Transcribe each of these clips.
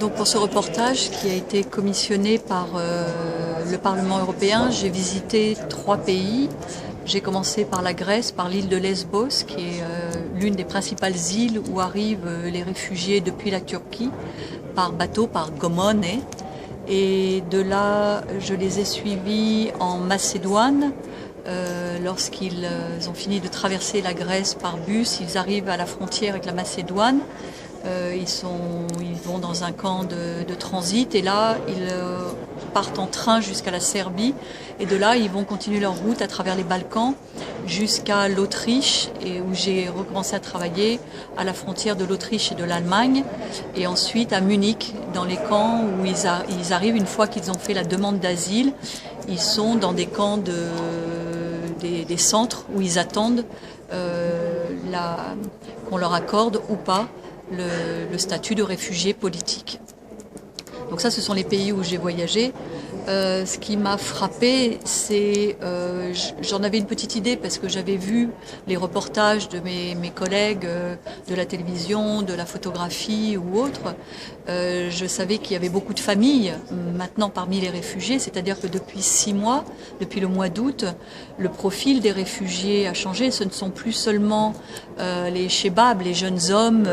Donc pour ce reportage qui a été commissionné par le Parlement européen, j'ai visité 3 pays. J'ai commencé par la Grèce, par l'île de Lesbos, qui est l'une des principales îles où arrivent les réfugiés depuis la Turquie, par bateau, par Gomone. Et de là, je les ai suivis en Macédoine. Lorsqu'ils ont fini de traverser la Grèce par bus, ils arrivent à la frontière avec la Macédoine. Ils vont dans un camp de transit et là ils partent en train jusqu'à la Serbie et de là ils vont continuer leur route à travers les Balkans jusqu'à l'Autriche et où j'ai recommencé à travailler à la frontière de l'Autriche et de l'Allemagne et ensuite à Munich dans les camps où ils arrivent une fois qu'ils ont fait la demande d'asile. Ils sont dans des camps des centres où ils attendent qu'on leur accorde ou pas le statut de réfugié politique. Donc ça, ce sont les pays où j'ai voyagé. Ce qui m'a frappé, c'est, j'en avais une petite idée parce que j'avais vu les reportages de mes collègues de la télévision, de la photographie ou autres. Je savais qu'il y avait beaucoup de familles maintenant parmi les réfugiés, c'est-à-dire que depuis 6 mois, depuis le mois d'août, le profil des réfugiés a changé. Ce ne sont plus seulement les shebabs, les jeunes hommes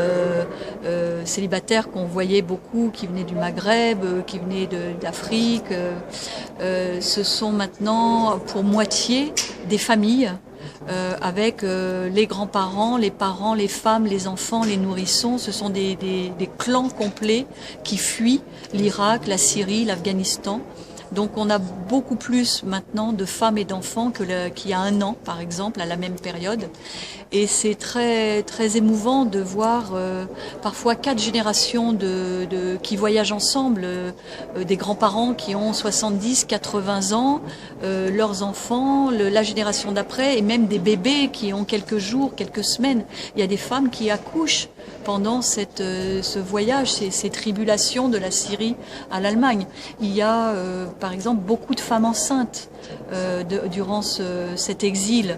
célibataires qu'on voyait beaucoup, qui venaient du Maghreb, qui venaient d'Afrique. Ce sont maintenant pour moitié des familles avec les grands-parents, les parents, les femmes, les enfants, les nourrissons. Ce sont des clans complets qui fuient l'Irak, la Syrie, l'Afghanistan. Donc on a beaucoup plus maintenant de femmes et d'enfants qu'il y a 1 an, par exemple, à la même période. Et c'est très, très émouvant de voir parfois 4 générations qui voyagent ensemble, des grands-parents qui ont 70, 80 ans, leurs enfants, la génération d'après, et même des bébés qui ont quelques jours, quelques semaines. Il y a des femmes qui accouchent pendant ce voyage, ces tribulations de la Syrie à l'Allemagne. Il y a par exemple beaucoup de femmes enceintes durant cet exil.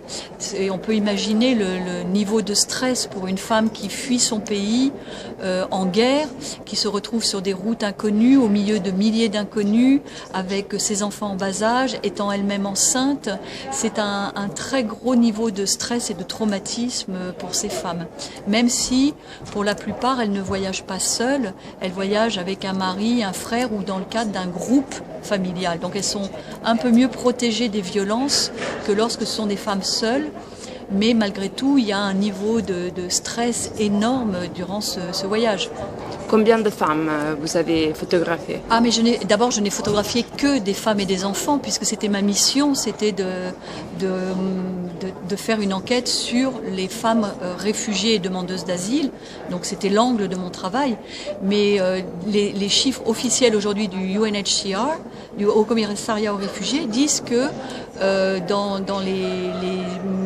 Et on peut imaginer le niveau de stress pour une femme qui fuit son pays en guerre, qui se retrouve sur des routes inconnues, au milieu de milliers d'inconnus, avec ses enfants en bas âge, étant elle-même enceinte. C'est un très gros niveau de stress et de traumatisme pour ces femmes. Même si, pour la plupart, elles ne voyagent pas seules, elles voyagent avec un mari, un frère ou dans le cadre d'un groupe familial. Donc elles sont un peu mieux protégées des violences que lorsque ce sont des femmes seules. Mais malgré tout, il y a un niveau de stress énorme durant ce voyage. Combien de femmes vous avez photographiées? Mais d'abord, je n'ai photographié que des femmes et des enfants, puisque c'était ma mission, c'était de faire une enquête sur les femmes réfugiées et demandeuses d'asile. Donc c'était l'angle de mon travail. Mais les chiffres officiels aujourd'hui du UNHCR, du Haut Commissariat aux réfugiés, disent que dans les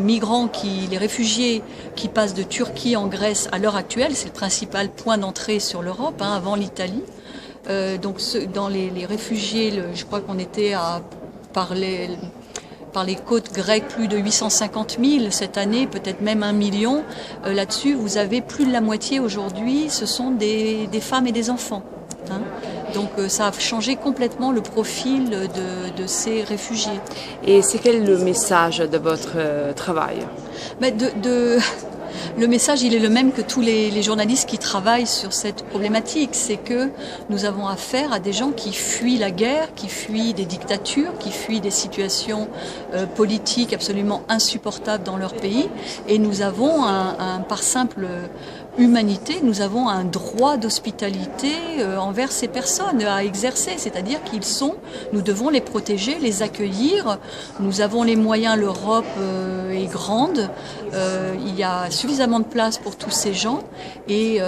migrants, les réfugiés qui passent de Turquie en Grèce à l'heure actuelle, c'est le principal point d'entrée sur l'Europe, avant l'Italie. Donc dans les réfugiés, je crois qu'on était par les côtes grecques plus de 850 000 cette année, peut-être même 1 million. Là-dessus, vous avez plus de la moitié aujourd'hui, ce sont des femmes et des enfants. Donc ça a changé complètement le profil de ces réfugiés. Et c'est quel le message de votre travail? Le message, il est le même que tous les journalistes qui travaillent sur cette problématique. C'est que nous avons affaire à des gens qui fuient la guerre, qui fuient des dictatures, qui fuient des situations politiques absolument insupportables dans leur pays. Et nous avons, par simple humanité, nous avons un droit d'hospitalité envers ces personnes à exercer. C'est-à-dire nous devons les protéger, les accueillir. Nous avons les moyens, l'Europe est grande. Il y a suffisamment de place pour tous ces gens et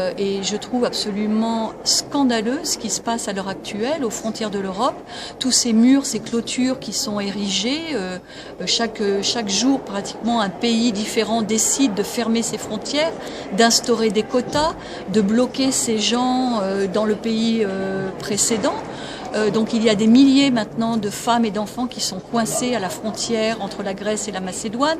je trouve absolument scandaleux ce qui se passe à l'heure actuelle aux frontières de l'Europe. Tous ces murs, ces clôtures qui sont érigées, chaque jour pratiquement un pays différent décide de fermer ses frontières, d'instaurer des quotas, de bloquer ces gens dans le pays précédent. Donc il y a des milliers maintenant de femmes et d'enfants qui sont coincés à la frontière entre la Grèce et la Macédoine.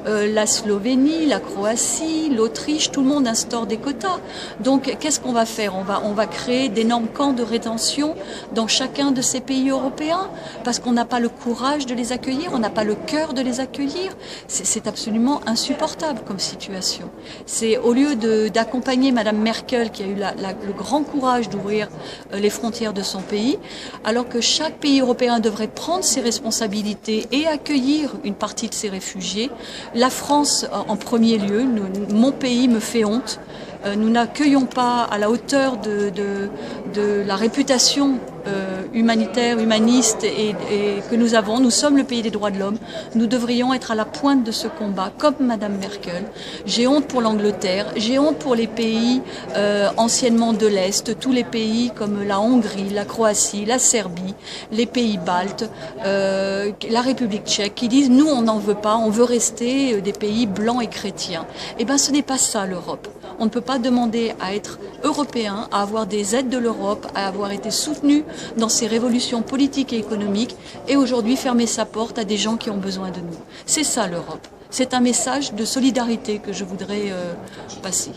La Slovénie, la Croatie, l'Autriche, tout le monde instaure des quotas. Donc qu'est-ce qu'on va faire? On va créer d'énormes camps de rétention dans chacun de ces pays européens parce qu'on n'a pas le courage de les accueillir, on n'a pas le cœur de les accueillir. C'est absolument insupportable comme situation. C'est au lieu d'accompagner Madame Merkel qui a eu le grand courage d'ouvrir les frontières de son pays, alors que chaque pays européen devrait prendre ses responsabilités et accueillir une partie de ces réfugiés. La France en premier lieu, mon pays me fait honte. Nous n'accueillons pas à la hauteur de la réputation humanitaire, humaniste et que nous avons. Nous sommes le pays des droits de l'homme. Nous devrions être à la pointe de ce combat, comme Madame Merkel. J'ai honte pour l'Angleterre, j'ai honte pour les pays anciennement de l'Est, tous les pays comme la Hongrie, la Croatie, la Serbie, les pays baltes, la République tchèque, qui disent nous on n'en veut pas, on veut rester des pays blancs et chrétiens. Eh bien ce n'est pas ça l'Europe. On ne peut pas demander à être européen, à avoir des aides de l'Europe, à avoir été soutenu dans ces révolutions politiques et économiques et aujourd'hui fermer sa porte à des gens qui ont besoin de nous. C'est ça l'Europe. C'est un message de solidarité que je voudrais passer.